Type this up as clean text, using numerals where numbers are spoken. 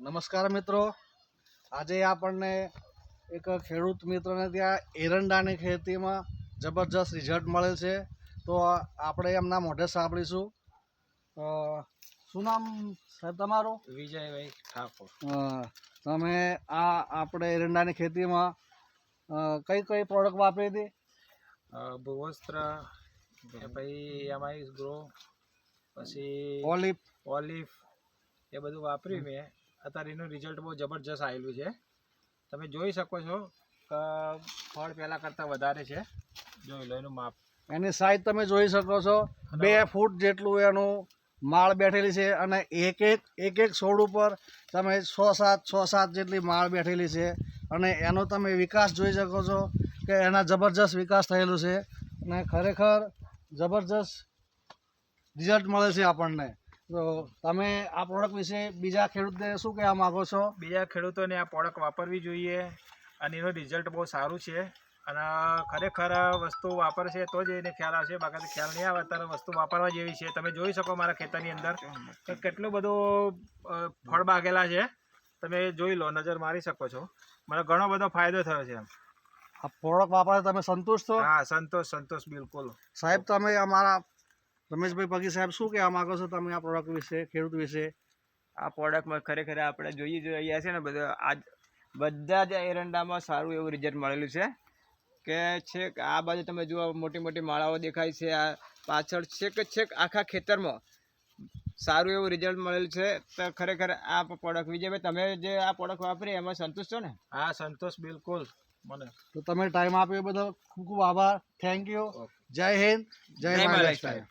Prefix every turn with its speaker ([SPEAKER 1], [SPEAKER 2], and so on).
[SPEAKER 1] નમસ્કાર મિત્રો, આજે આપણને એક ખેડૂત મિત્રને ત્યાં એરંડાની ખેતીમાં જબરજસ્ત રિઝલ્ટ મળેલ છે. તો આપણે એમના મોઢે સાંભળીશું. શું નામ સાહેબ તમારું?
[SPEAKER 2] વિજયભાઈ ઠાકોર.
[SPEAKER 1] તમે આપણે એરંડાની ખેતીમાં કઈ કઈ પ્રોડક્ટ વાપરી હતી?
[SPEAKER 2] ભૂવસ્ત્ર, પછી એમઆઈ ગ્રો, પછી ઓલિફ એ બધું વાપર્યું મેં. અત્યારે એનું રિઝલ્ટ બહુ જબરજસ્ત આવેલું છે. તમે જોઈ શકો છો કે ફળ પહેલાં કરતાં વધારે છે. જોઈ લો એનું માપ,
[SPEAKER 1] એની સાઈઝ તમે જોઈ શકો છો. 2 ફૂટ જેટલું એનું માળ બેઠેલી છે અને એક એક છોડ ઉપર તમે 6-7 જેટલી માળ બેઠેલી છે. અને એનો તમે વિકાસ જોઈ શકો છો કે એના જબરજસ્ત વિકાસ થયેલું છે અને ખરેખર જબરજસ્ત રિઝલ્ટ મળે છે આપણને. તો તમે આ પ્રોડક્ટ વિશે બીજા ખેડૂતને શું કહેવા માગો છો?
[SPEAKER 2] બીજા ખેડૂતોને આ પ્રોડક્ટ વાપરવી જોઈએ અને એનું રિઝલ્ટ બહુ સારું છે. અને ખરેખર વસ્તુ વાપરશે તો જ એને ખ્યાલ આવશે, બાકી ખ્યાલ નહીં આવે. અત્યારે વસ્તુ વાપરવા જેવી છે. તમે જોઈ શકો મારા ખેતરની અંદર કે કેટલું બધું ફળ બાગેલા છે. તમે જોઈ લો, નજર મારી શકો છો. મને ઘણો બધો ફાયદો થયો છે.
[SPEAKER 1] આ પ્રોડક્ટ વાપરવા તમે સંતુષ્ટ છો?
[SPEAKER 2] હા, સંતોષ બિલકુલ.
[SPEAKER 1] સાહેબ, તમે અમારા રમેશભાઈ પગી સાહેબ શું કહેવા માગો છો તમે આ પ્રોડક્ટ વિશે, ખેડૂત વિશે?
[SPEAKER 3] આ પ્રોડક્ટમાં ખરેખર આપણે જોઈએ રહ્યા છે ને બધા જ એરંડામાં સારું એવું રિઝલ્ટ મળેલું છે. કે છેક આ બાજુ તમે જુઓ, મોટી મોટી માળાઓ દેખાય છે. આ પાછળ છેક આખા ખેતરમાં સારું એવું રિઝલ્ટ મળેલું છે. તો ખરેખર આ પ્રોડક્ટ, વિજયભાઈ તમે જે આ પ્રોડક્ટ વાપરી એમાં સંતુષ્ટ છો ને?
[SPEAKER 2] હા, સંતોષ બિલકુલ મને.
[SPEAKER 1] તો તમે ટાઈમ આપ્યો એ બદલ ખૂબ ખૂબ આભાર. Thank you. જય હિન્દ, જય મહારાષ્ટ્ર.